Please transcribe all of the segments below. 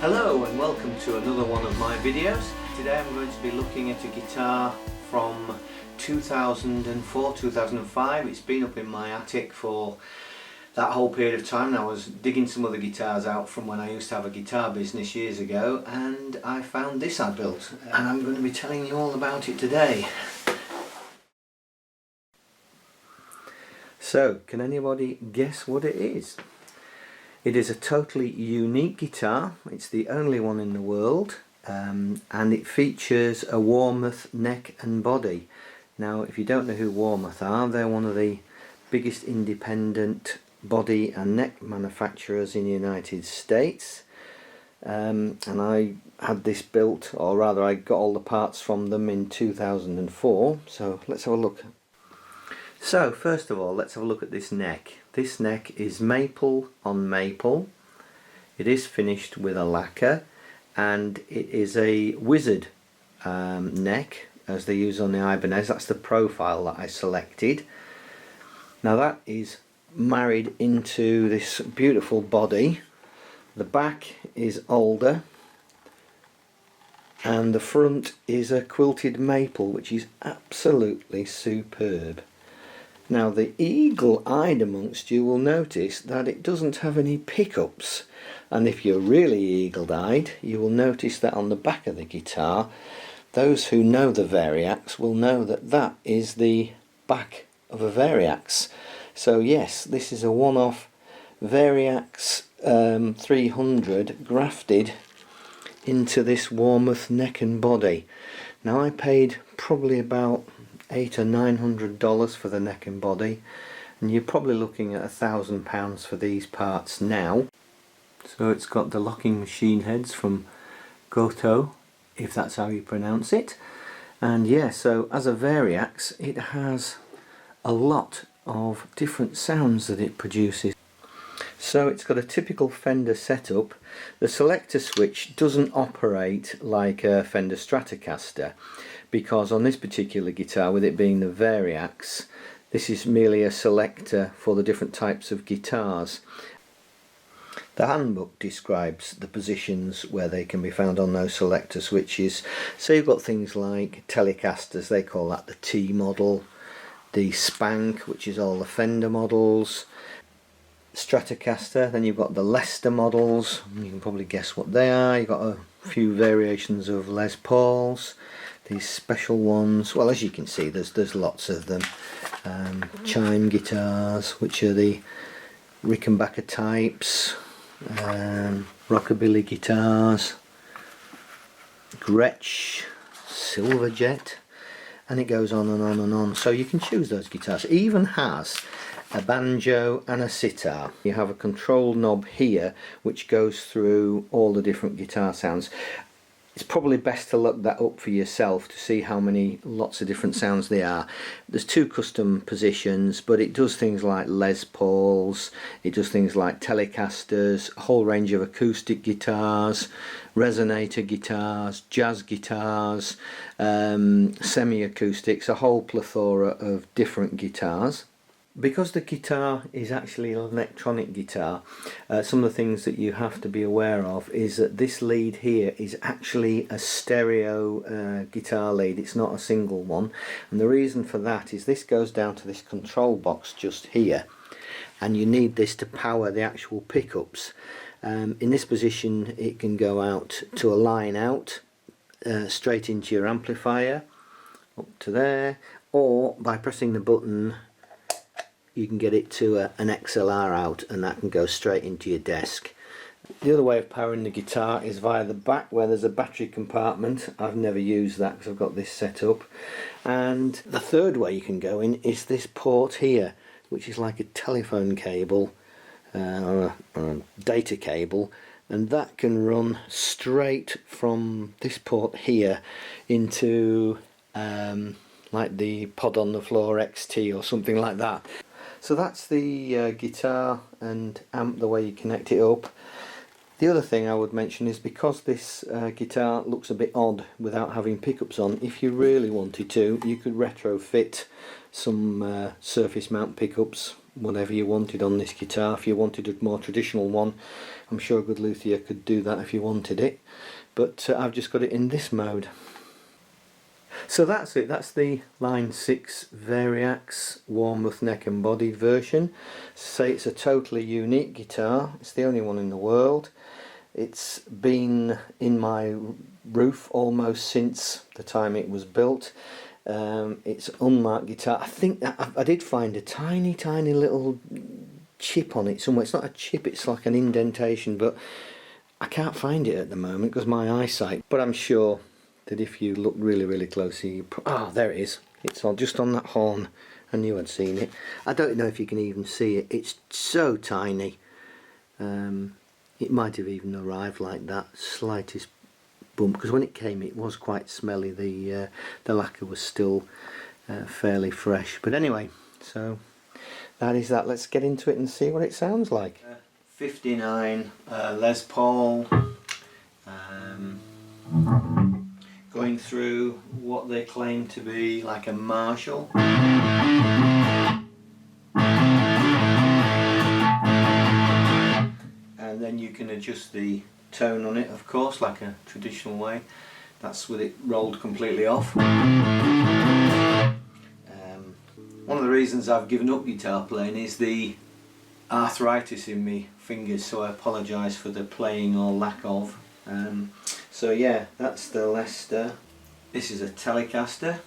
Hello and welcome to another one of my videos. Today I'm going to be looking at a guitar from 2004-2005. It's been up in my attic for that whole period of time. I was digging some other guitars out from when I used to have a guitar business years ago, and I found this I built, and I'm going to be telling you all about it today. So, can anybody guess what it is? It is a totally unique guitar. It's the only one in the world, and it features a Warmoth neck and body. Now, if you don't know who Warmoth are, they're one of the biggest independent body and neck manufacturers in the United States. And I had this built, or rather I got all the parts from them in 2004. So let's have a look. So first of all, let's have a look at this neck. This neck is maple on maple. It is finished with a lacquer, and it is a wizard neck, as they use on the Ibanez. That's the profile that I selected. Now that is married into this beautiful body. The back is alder, and the front is a quilted maple, which is absolutely superb. Now, the eagle-eyed amongst you will notice that it doesn't have any pickups, and if you're really eagle-eyed, you will notice that on the back of the guitar, those who know the Variaxe will know that that is the back of a Variaxe. So yes, this is a one-off Variaxe 300 grafted into this Warmoth neck and body. Now, I paid probably about $800 or $900 for the neck and body, and you're probably looking at £1,000 for these parts now. So it's got the locking machine heads from Goto, if that's how you pronounce it, and yeah, so as a Variaxe it has a lot of different sounds that it produces. So it's got a typical Fender setup. The selector switch doesn't operate like a Fender Stratocaster, because on this particular guitar, with it being the Variaxe, this is merely a selector for the different types of guitars. The handbook describes the positions where they can be found on those selector switches. So you've got things like Telecasters, they call that the T model, the Spank, which is all the Fender models, Stratocaster, then you've got the Lester models, you can probably guess what they are. You've got a few variations of Les Pauls, these special ones, well, as you can see there's lots of them. Chime guitars, which are the Rickenbacker types, rockabilly guitars, Gretsch, Silverjet, and it goes on and on and on. So you can choose those guitars. It even has a banjo and a sitar. You have a control knob here which goes through all the different guitar sounds. It's probably best to look that up for yourself to see how many lots of different sounds there are. There's two custom positions, but it does things like Les Pauls, it does things like Telecasters, a whole range of acoustic guitars, resonator guitars, jazz guitars, semi-acoustics, a whole plethora of different guitars. Because the guitar is actually an electronic guitar, some of the things that you have to be aware of is that this lead here is actually a stereo guitar lead. It's not a single one, and the reason for that is this goes down to this control box just here, and you need this to power the actual pickups. In this position it can go out to a line out, straight into your amplifier, up to there, or by pressing the button you can get it to an XLR out, and that can go straight into your desk. The other way of powering the guitar is via the back, where there's a battery compartment. I've never used that because I've got this set up. And the third way you can go in is this port here, which is like a telephone cable or a data cable, and that can run straight from this port here into like the Pod on the Floor XT or something like that. So that's the guitar and amp, the way you connect it up. The other thing I would mention is, because this guitar looks a bit odd without having pickups on, if you really wanted to, you could retrofit some surface mount pickups whatever you wanted on this guitar. If you wanted a more traditional one, I'm sure a good luthier could do that if you wanted it, but I've just got it in this mode. So that's it, that's the Line 6 Variaxe Warmoth neck and body version. Say it's a totally unique guitar, it's the only one in the world. It's been in my roof almost since the time it was built. It's an unmarked guitar. I think that I did find a tiny little chip on it somewhere. It's not a chip, it's like an indentation, but I can't find it at the moment because my eyesight, but I'm sure that if you look really closely, there it is. It's just on that horn. I knew I'd seen it. I don't know if you can even see it. It's so tiny. It might have even arrived like that, slightest bump, because when it came it was quite smelly. The lacquer was still fairly fresh. But anyway, so that is that. Let's get into it and see what it sounds like. 59 Les Paul. Going through what they claim to be like a Marshall. And then you can adjust the tone on it, of course, like a traditional way. That's with it rolled completely off. One of the reasons I've given up guitar playing is the arthritis in my fingers, so I apologise for the playing or lack of. So yeah, that's the Lester. This is a Telecaster.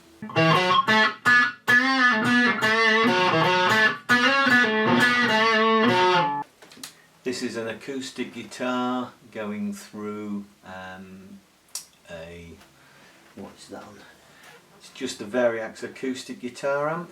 This is an acoustic guitar going through what's that on? It's just a Variaxe acoustic guitar amp.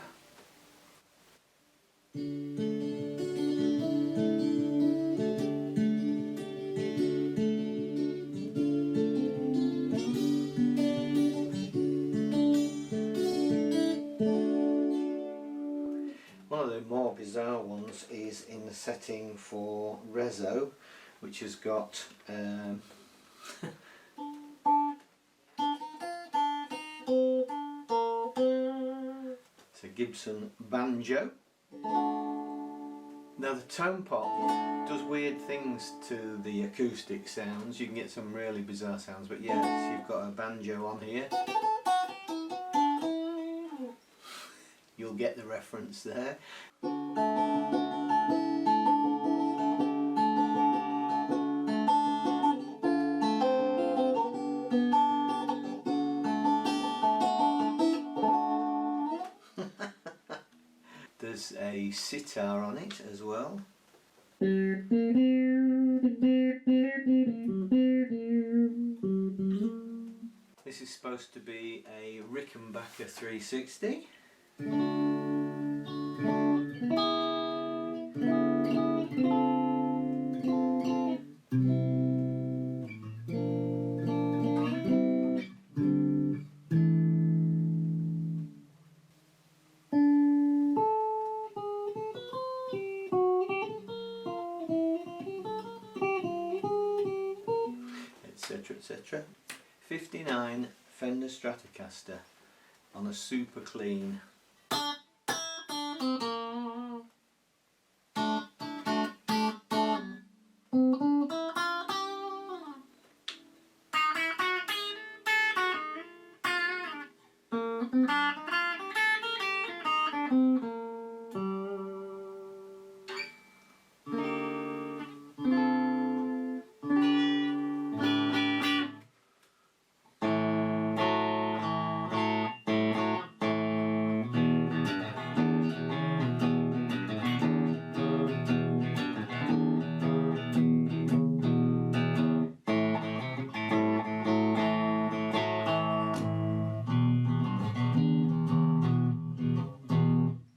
One of the more bizarre ones is in the setting for Rezo, which has got it's a Gibson banjo. Now the tone pot does weird things to the acoustic sounds. You can get some really bizarre sounds, but yeah, so you've got a banjo on here. You'll get the reference there. There's a sitar on it as well. This is supposed to be a Rickenbacker 360. Etc. 59 Fender Stratocaster on a super clean.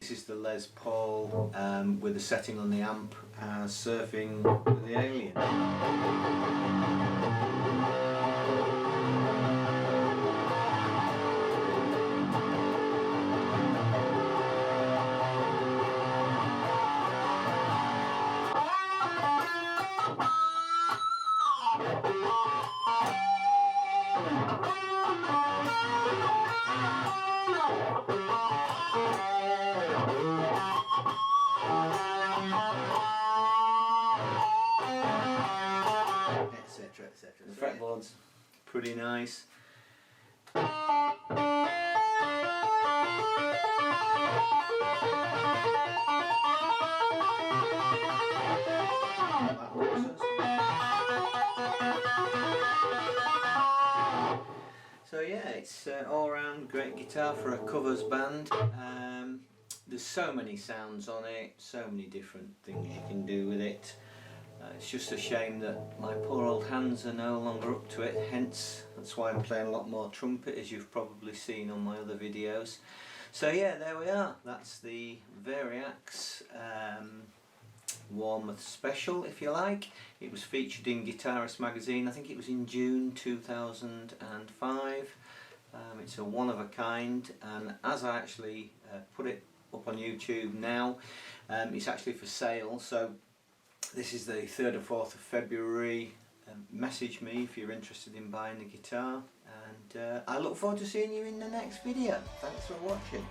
This is the Les Paul with a setting on the amp as Surfing with the Alien. pretty nice. So yeah, it's all round great guitar for a covers band. There's so many sounds on it, so many different things you can do with it. It's just a shame that my poor old hands are no longer up to it, hence that's why I'm playing a lot more trumpet, as you've probably seen on my other videos. So yeah, there we are, that's the Variaxe Warmoth Special, if you like. It was featured in Guitarist magazine, I think it was in June 2005. It's a one of a kind, and as I actually put it up on YouTube now, it's actually for sale. So this is the 3rd and 4th of February. Message me if you're interested in buying the guitar, and I look forward to seeing you in the next video. Thanks for watching.